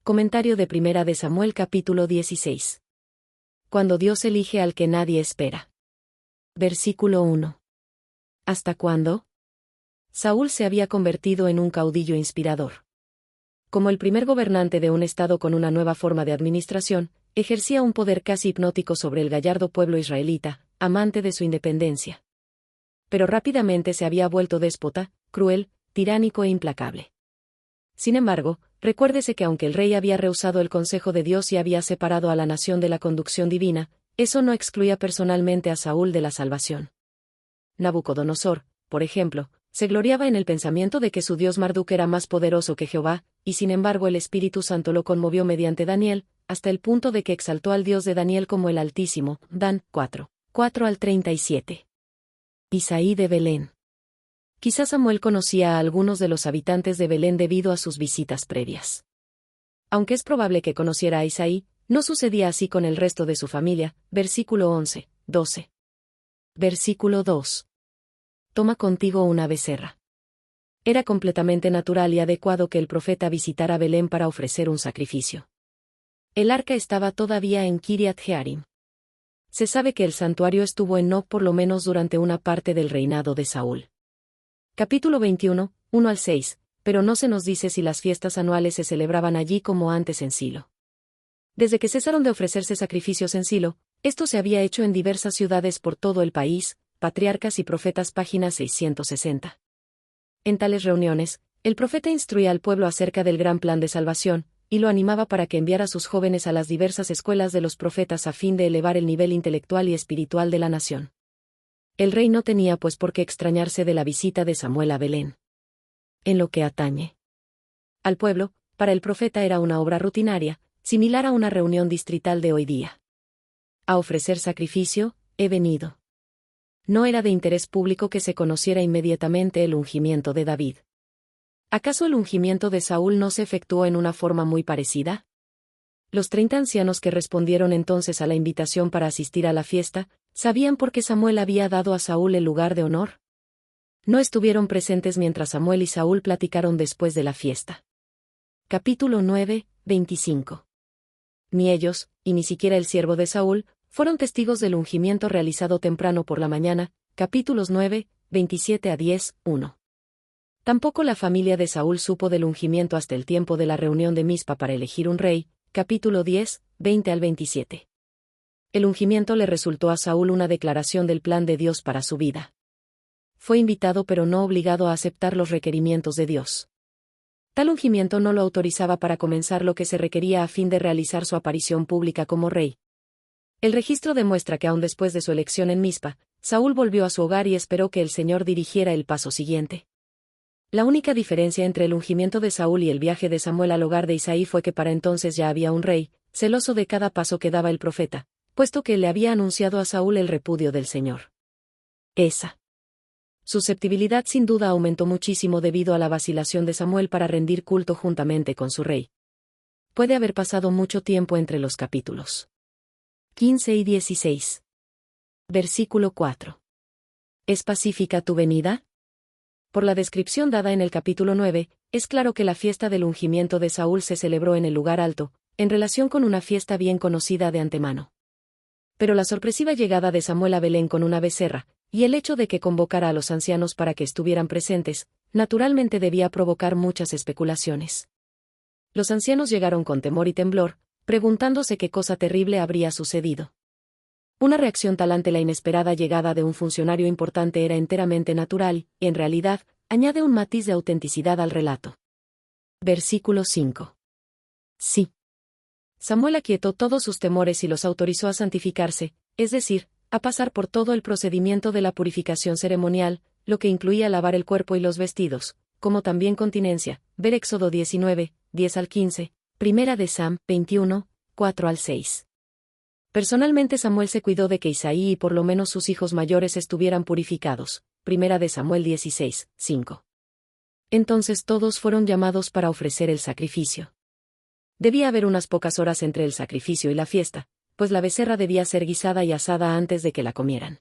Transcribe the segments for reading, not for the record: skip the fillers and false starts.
Comentario de Primera de Samuel capítulo 16. Cuando Dios elige al que nadie espera. Versículo 1. ¿Hasta cuándo? Saúl se había convertido en un caudillo inspirador. Como el primer gobernante de un estado con una nueva forma de administración, ejercía un poder casi hipnótico sobre el gallardo pueblo israelita, amante de su independencia. Pero rápidamente se había vuelto déspota, cruel, tiránico e implacable. Sin embargo, recuérdese que aunque el rey había rehusado el consejo de Dios y había separado a la nación de la conducción divina, eso no excluía personalmente a Saúl de la salvación. Nabucodonosor, por ejemplo, se gloriaba en el pensamiento de que su dios Marduk era más poderoso que Jehová, y sin embargo el Espíritu Santo lo conmovió mediante Daniel, hasta el punto de que exaltó al Dios de Daniel como el Altísimo. Dan 4 al 37. Isaí de Belén. Quizás Samuel conocía a algunos de los habitantes de Belén debido a sus visitas previas. Aunque es probable que conociera a Isaí, no sucedía así con el resto de su familia. Versículo 11-12. Versículo 2. Toma contigo una becerra. Era completamente natural y adecuado que el profeta visitara Belén para ofrecer un sacrificio. El arca estaba todavía en Kiriat Jearim. Se sabe que el santuario estuvo en Nob por lo menos durante una parte del reinado de Saúl. Capítulo 21, 1 al 6, pero no se nos dice si las fiestas anuales se celebraban allí como antes en Silo. Desde que cesaron de ofrecerse sacrificios en Silo, esto se había hecho en diversas ciudades por todo el país. Patriarcas y Profetas, página 660. En tales reuniones, el profeta instruía al pueblo acerca del gran plan de salvación, y lo animaba para que enviara a sus jóvenes a las diversas escuelas de los profetas a fin de elevar el nivel intelectual y espiritual de la nación. El rey no tenía pues por qué extrañarse de la visita de Samuel a Belén. En lo que atañe al pueblo, para el profeta era una obra rutinaria, similar a una reunión distrital de hoy día. A ofrecer sacrificio, he venido. No era de interés público que se conociera inmediatamente el ungimiento de David. ¿Acaso el ungimiento de Saúl no se efectuó en una forma muy parecida? Los 30 ancianos que respondieron entonces a la invitación para asistir a la fiesta, ¿sabían por qué Samuel había dado a Saúl el lugar de honor? No estuvieron presentes mientras Samuel y Saúl platicaron después de la fiesta. Capítulo 9, 25. Ni ellos, y ni siquiera el siervo de Saúl, fueron testigos del ungimiento realizado temprano por la mañana. Capítulos 9, 27 a 10, 1. Tampoco la familia de Saúl supo del ungimiento hasta el tiempo de la reunión de Mizpa para elegir un rey. Capítulo 10, 20 al 27. El ungimiento le resultó a Saúl una declaración del plan de Dios para su vida. Fue invitado pero no obligado a aceptar los requerimientos de Dios. Tal ungimiento no lo autorizaba para comenzar lo que se requería a fin de realizar su aparición pública como rey. El registro demuestra que aun después de su elección en Mizpa, Saúl volvió a su hogar y esperó que el Señor dirigiera el paso siguiente. La única diferencia entre el ungimiento de Saúl y el viaje de Samuel al hogar de Isaí fue que para entonces ya había un rey, celoso de cada paso que daba el profeta, puesto que le había anunciado a Saúl el repudio del Señor. Esa susceptibilidad sin duda aumentó muchísimo debido a la vacilación de Samuel para rendir culto juntamente con su rey. Puede haber pasado mucho tiempo entre los capítulos 15 y 16. Versículo 4. ¿Es pacífica tu venida? Por la descripción dada en el capítulo 9, es claro que la fiesta del ungimiento de Saúl se celebró en el lugar alto, en relación con una fiesta bien conocida de antemano. Pero la sorpresiva llegada de Samuel a Belén con una becerra, y el hecho de que convocara a los ancianos para que estuvieran presentes, naturalmente debía provocar muchas especulaciones. Los ancianos llegaron con temor y temblor, preguntándose qué cosa terrible habría sucedido. Una reacción tal ante la inesperada llegada de un funcionario importante era enteramente natural, y en realidad, añade un matiz de autenticidad al relato. Versículo 5. Sí. Samuel aquietó todos sus temores y los autorizó a santificarse, es decir, a pasar por todo el procedimiento de la purificación ceremonial, lo que incluía lavar el cuerpo y los vestidos, como también continencia. Ver Éxodo 19, 10 al 15, Primera de Sam 21, 4 al 6. Personalmente Samuel se cuidó de que Isaí y por lo menos sus hijos mayores estuvieran purificados. Primera de Samuel 16, 5. Entonces todos fueron llamados para ofrecer el sacrificio. Debía haber unas pocas horas entre el sacrificio y la fiesta, pues la becerra debía ser guisada y asada antes de que la comieran.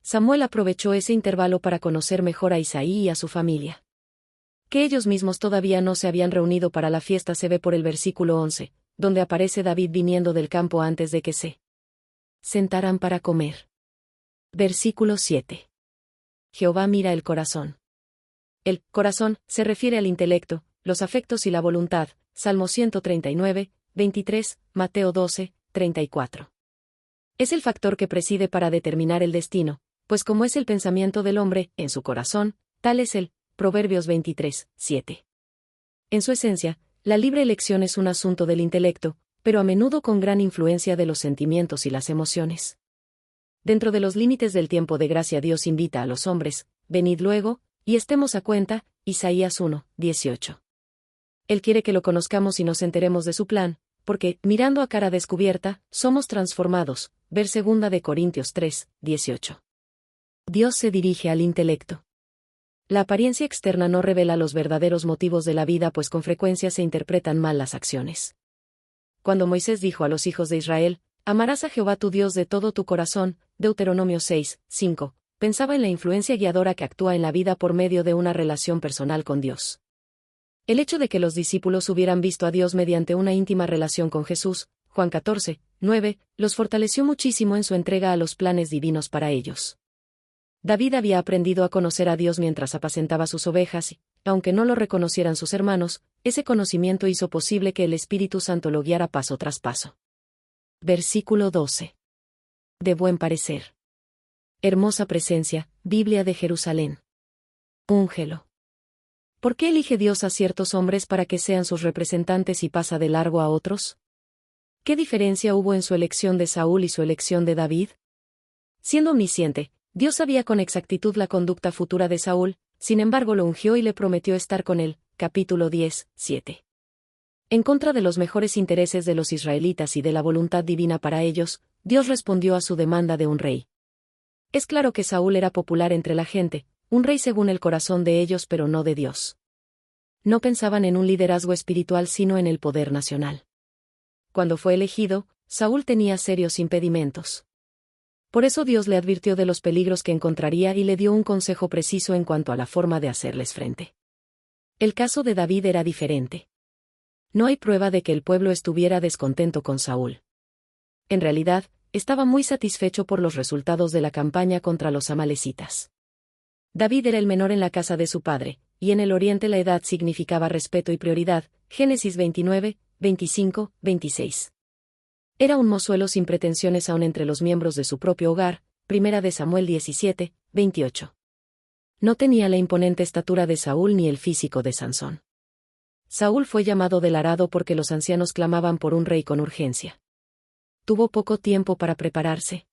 Samuel aprovechó ese intervalo para conocer mejor a Isaí y a su familia. que ellos mismos todavía no se habían reunido para la fiesta se ve por el versículo 11, donde aparece David viniendo del campo antes de que se sentaran para comer. Versículo 7. Jehová mira el corazón. El corazón se refiere al intelecto, los afectos y la voluntad. Salmo 139, 23, Mateo 12, 34. Es el factor que preside para determinar el destino, pues como es el pensamiento del hombre, en su corazón, tal es él. Proverbios 23, 7. En su esencia, la libre elección es un asunto del intelecto, pero a menudo con gran influencia de los sentimientos y las emociones. Dentro de los límites del tiempo de gracia Dios invita a los hombres, venid luego, y estemos a cuenta, Isaías 1, 18. Él quiere que lo conozcamos y nos enteremos de su plan, porque, mirando a cara descubierta, somos transformados, ver 2 de Corintios 3, 18. Dios se dirige al intelecto. La apariencia externa no revela los verdaderos motivos de la vida, pues con frecuencia se interpretan mal las acciones. Cuando Moisés dijo a los hijos de Israel, amarás a Jehová tu Dios de todo tu corazón, Deuteronomio 6, 5, pensaba en la influencia guiadora que actúa en la vida por medio de una relación personal con Dios. El hecho de que los discípulos hubieran visto a Dios mediante una íntima relación con Jesús, Juan 14, 9, los fortaleció muchísimo en su entrega a los planes divinos para ellos. David había aprendido a conocer a Dios mientras apacentaba sus ovejas y, aunque no lo reconocieran sus hermanos, ese conocimiento hizo posible que el Espíritu Santo lo guiara paso tras paso. Versículo 12. De buen parecer. Hermosa presencia, Biblia de Jerusalén. Úngelo. ¿Por qué elige Dios a ciertos hombres para que sean sus representantes y pasa de largo a otros? ¿Qué diferencia hubo en su elección de Saúl y su elección de David? Siendo omnisciente, Dios sabía con exactitud la conducta futura de Saúl, sin embargo lo ungió y le prometió estar con él. Capítulo 10, 7. En contra de los mejores intereses de los israelitas y de la voluntad divina para ellos, Dios respondió a su demanda de un rey. Es claro que Saúl era popular entre la gente, un rey según el corazón de ellos pero no de Dios. No pensaban en un liderazgo espiritual sino en el poder nacional. Cuando fue elegido, Saúl tenía serios impedimentos. Por eso Dios le advirtió de los peligros que encontraría y le dio un consejo preciso en cuanto a la forma de hacerles frente. El caso de David era diferente. No hay prueba de que el pueblo estuviera descontento con Saúl. En realidad, estaba muy satisfecho por los resultados de la campaña contra los amalecitas. David era el menor en la casa de su padre, y en el oriente la edad significaba respeto y prioridad. Génesis 29, 25, 26. Era un mozuelo sin pretensiones aún entre los miembros de su propio hogar, 1 de Samuel 17, 28. No tenía la imponente estatura de Saúl ni el físico de Sansón. Saúl fue llamado del arado porque los ancianos clamaban por un rey con urgencia. Tuvo poco tiempo para prepararse.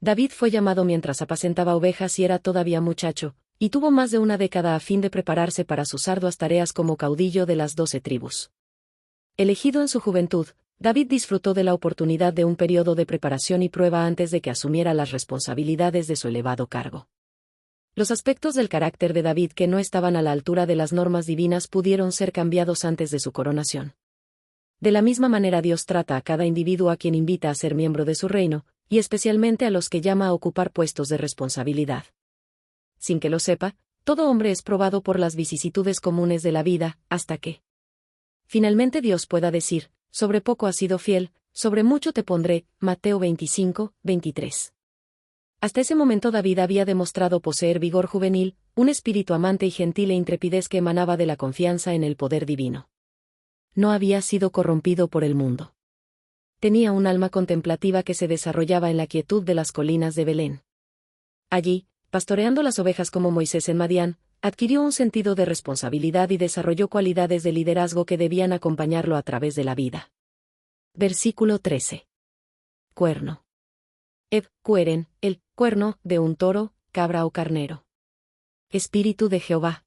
David fue llamado mientras apacentaba ovejas y era todavía muchacho, y tuvo más de una década a fin de prepararse para sus arduas tareas como caudillo de las 12 tribus. Elegido en su juventud, David disfrutó de la oportunidad de un periodo de preparación y prueba antes de que asumiera las responsabilidades de su elevado cargo. Los aspectos del carácter de David que no estaban a la altura de las normas divinas pudieron ser cambiados antes de su coronación. De la misma manera Dios trata a cada individuo a quien invita a ser miembro de su reino, y especialmente a los que llama a ocupar puestos de responsabilidad. Sin que lo sepa, todo hombre es probado por las vicisitudes comunes de la vida, hasta que finalmente Dios pueda decir, sobre poco has sido fiel, sobre mucho te pondré. Mateo 25, 23. Hasta ese momento David había demostrado poseer vigor juvenil, un espíritu amante y gentil e intrepidez que emanaba de la confianza en el poder divino. No había sido corrompido por el mundo. Tenía un alma contemplativa que se desarrollaba en la quietud de las colinas de Belén. Allí, pastoreando las ovejas como Moisés en Madián, adquirió un sentido de responsabilidad y desarrolló cualidades de liderazgo que debían acompañarlo a través de la vida. Versículo 13. Cuerno. Cueren, el cuerno de un toro, cabra o carnero. Espíritu de Jehová.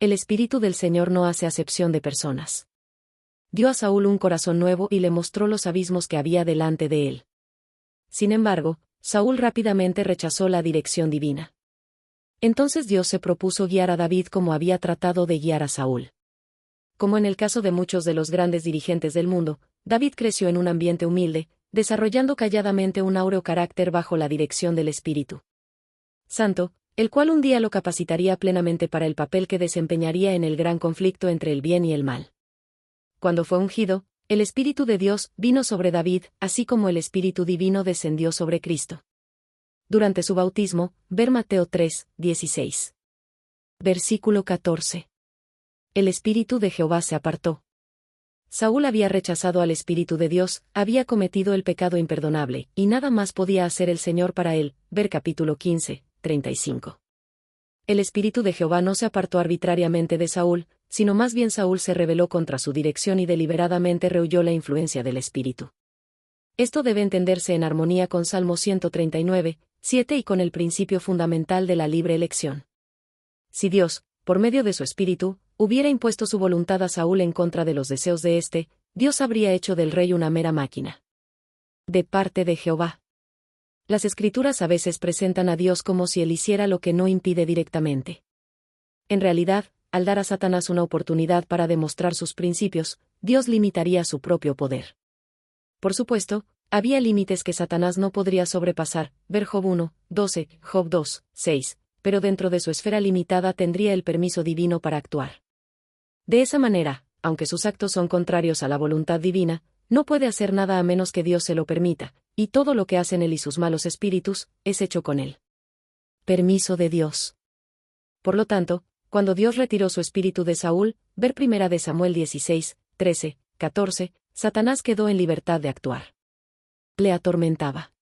El Espíritu del Señor no hace acepción de personas. Dio a Saúl un corazón nuevo y le mostró los abismos que había delante de él. Sin embargo, Saúl rápidamente rechazó la dirección divina. Entonces Dios se propuso guiar a David como había tratado de guiar a Saúl. Como en el caso de muchos de los grandes dirigentes del mundo, David creció en un ambiente humilde, desarrollando calladamente un áureo carácter bajo la dirección del Espíritu Santo, el cual un día lo capacitaría plenamente para el papel que desempeñaría en el gran conflicto entre el bien y el mal. Cuando fue ungido, el Espíritu de Dios vino sobre David, así como el Espíritu Divino descendió sobre Cristo. Durante su bautismo, ver Mateo 3, 16. Versículo 14. El Espíritu de Jehová se apartó. Saúl había rechazado al Espíritu de Dios, había cometido el pecado imperdonable, y nada más podía hacer el Señor para él, ver capítulo 15, 35. El Espíritu de Jehová no se apartó arbitrariamente de Saúl, sino más bien Saúl se rebeló contra su dirección y deliberadamente rehuyó la influencia del Espíritu. Esto debe entenderse en armonía con Salmo 139, 7 y con el principio fundamental de la libre elección. Si Dios, por medio de su Espíritu, hubiera impuesto su voluntad a Saúl en contra de los deseos de éste, Dios habría hecho del rey una mera máquina. De parte de Jehová. Las Escrituras a veces presentan a Dios como si él hiciera lo que no impide directamente. En realidad, al dar a Satanás una oportunidad para demostrar sus principios, Dios limitaría su propio poder. Por supuesto, había límites que Satanás no podría sobrepasar, ver Job 1, 12, Job 2, 6, pero dentro de su esfera limitada tendría el permiso divino para actuar. De esa manera, aunque sus actos son contrarios a la voluntad divina, no puede hacer nada a menos que Dios se lo permita, y todo lo que hacen él y sus malos espíritus, es hecho con él. Permiso de Dios. Por lo tanto, cuando Dios retiró su espíritu de Saúl, ver 1 de Samuel 16, 13, 14, Satanás quedó en libertad de actuar. Le atormentaba.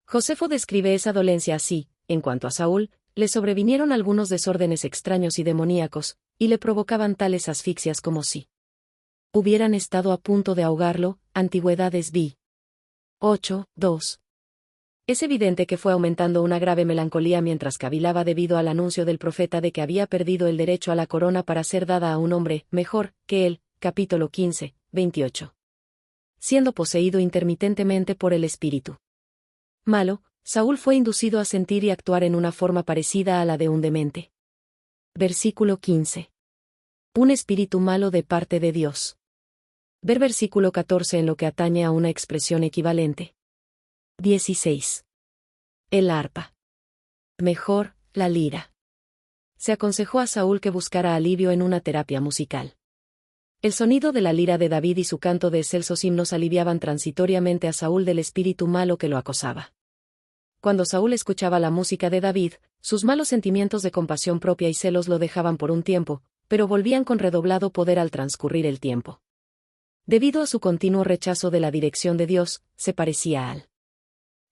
Josefo describe esa dolencia así: en cuanto a Saúl, le sobrevinieron algunos desórdenes extraños y demoníacos, y le provocaban tales asfixias como si hubieran estado a punto de ahogarlo. Antigüedades v. 8, 2. Es evidente que fue aumentando una grave melancolía mientras cavilaba debido al anuncio del profeta de que había perdido el derecho a la corona para ser dada a un hombre mejor que él, capítulo 15, 28. Siendo poseído intermitentemente por el espíritu malo, Saúl fue inducido a sentir y actuar en una forma parecida a la de un demente. Versículo 15. Un espíritu malo de parte de Dios. Ver versículo 14 en lo que atañe a una expresión equivalente. 16. El arpa. Mejor, la lira. Se aconsejó a Saúl que buscara alivio en una terapia musical. El sonido de la lira de David y su canto de excelsos himnos aliviaban transitoriamente a Saúl del espíritu malo que lo acosaba. Cuando Saúl escuchaba la música de David, sus malos sentimientos de compasión propia y celos lo dejaban por un tiempo, pero volvían con redoblado poder al transcurrir el tiempo. Debido a su continuo rechazo de la dirección de Dios, se parecía al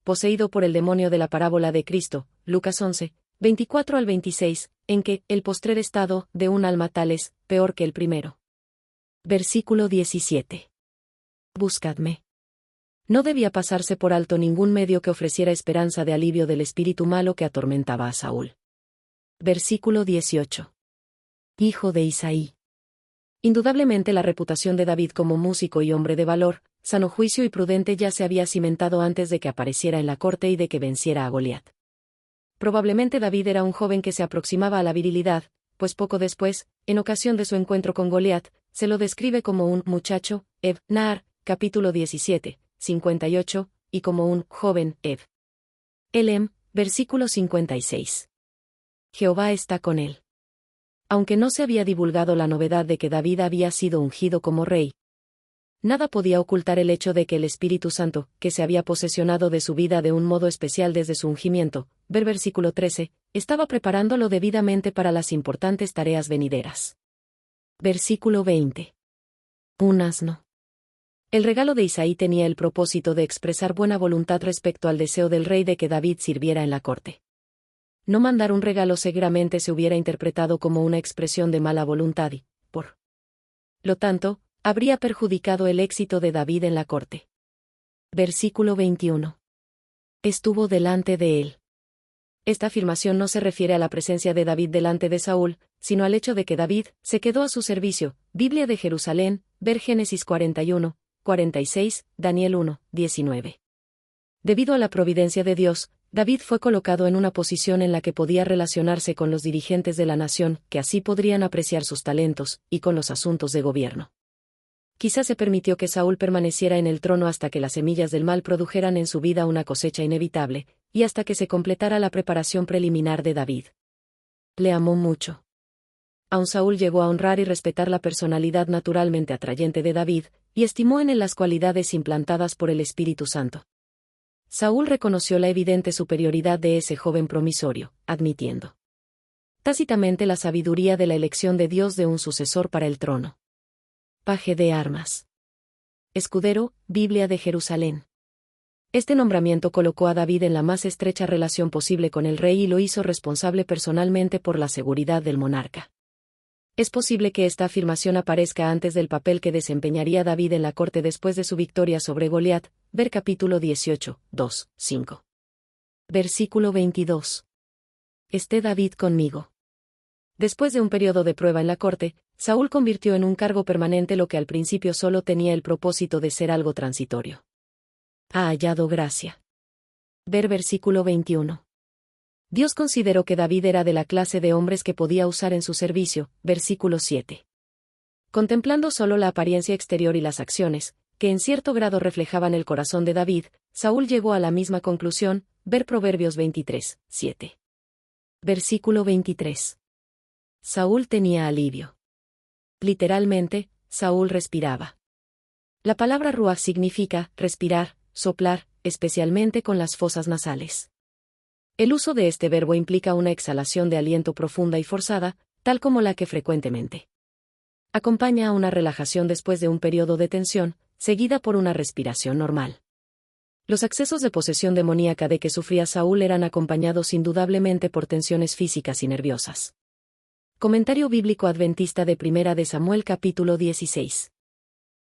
poseído por el demonio de la parábola de Cristo, Lucas 11, 24 al 26, en que el postrer estado de un alma tal es peor que el primero. Versículo 17. Buscadme. No debía pasarse por alto ningún medio que ofreciera esperanza de alivio del espíritu malo que atormentaba a Saúl. Versículo 18. Hijo de Isaí. Indudablemente la reputación de David como músico y hombre de valor, sano juicio y prudente ya se había cimentado antes de que apareciera en la corte y de que venciera a Goliat. Probablemente David era un joven que se aproximaba a la virilidad, pues poco después, en ocasión de su encuentro con Goliat, se lo describe como un muchacho, Eb, Naar, capítulo 17, 58, y como un joven, Eb. Elem, versículo 56. Jehová está con él. Aunque no se había divulgado la novedad de que David había sido ungido como rey, nada podía ocultar el hecho de que el Espíritu Santo, que se había posesionado de su vida de un modo especial desde su ungimiento, ver versículo 13, estaba preparándolo debidamente para las importantes tareas venideras. Versículo 20. Un asno. El regalo de Isaí tenía el propósito de expresar buena voluntad respecto al deseo del rey de que David sirviera en la corte. No mandar un regalo seguramente se hubiera interpretado como una expresión de mala voluntad y, por lo tanto, habría perjudicado el éxito de David en la corte. Versículo 21. Estuvo delante de él. Esta afirmación no se refiere a la presencia de David delante de Saúl, sino al hecho de que David se quedó a su servicio. Biblia de Jerusalén, ver Génesis 41, 46, Daniel 1, 19. Debido a la providencia de Dios, David fue colocado en una posición en la que podía relacionarse con los dirigentes de la nación, que así podrían apreciar sus talentos, y con los asuntos de gobierno. Quizás se permitió que Saúl permaneciera en el trono hasta que las semillas del mal produjeran en su vida una cosecha inevitable, y hasta que se completara la preparación preliminar de David. Le amó mucho. Aun Saúl llegó a honrar y respetar la personalidad naturalmente atrayente de David, y estimó en él las cualidades implantadas por el Espíritu Santo. Saúl reconoció la evidente superioridad de ese joven promisorio, admitiendo tácitamente la sabiduría de la elección de Dios de un sucesor para el trono. Paje de armas. Escudero, Biblia de Jerusalén. Este nombramiento colocó a David en la más estrecha relación posible con el rey y lo hizo responsable personalmente por la seguridad del monarca. Es posible que esta afirmación aparezca antes del papel que desempeñaría David en la corte después de su victoria sobre Goliat, ver capítulo 18, 2, 5. Versículo 22. Esté David conmigo. Después de un periodo de prueba en la corte, Saúl convirtió en un cargo permanente lo que al principio solo tenía el propósito de ser algo transitorio. Ha hallado gracia. Ver versículo 21. Dios consideró que David era de la clase de hombres que podía usar en su servicio, versículo 7. Contemplando solo la apariencia exterior y las acciones, que en cierto grado reflejaban el corazón de David, Saúl llegó a la misma conclusión, ver Proverbios 23, 7. Versículo 23. Saúl tenía alivio. Literalmente, Saúl respiraba. La palabra ruaj significa respirar, soplar, especialmente con las fosas nasales. El uso de este verbo implica una exhalación de aliento profunda y forzada, tal como la que frecuentemente acompaña a una relajación después de un periodo de tensión, seguida por una respiración normal. Los accesos de posesión demoníaca de que sufría Saúl eran acompañados indudablemente por tensiones físicas y nerviosas. Comentario bíblico adventista de Primera de Samuel capítulo 16.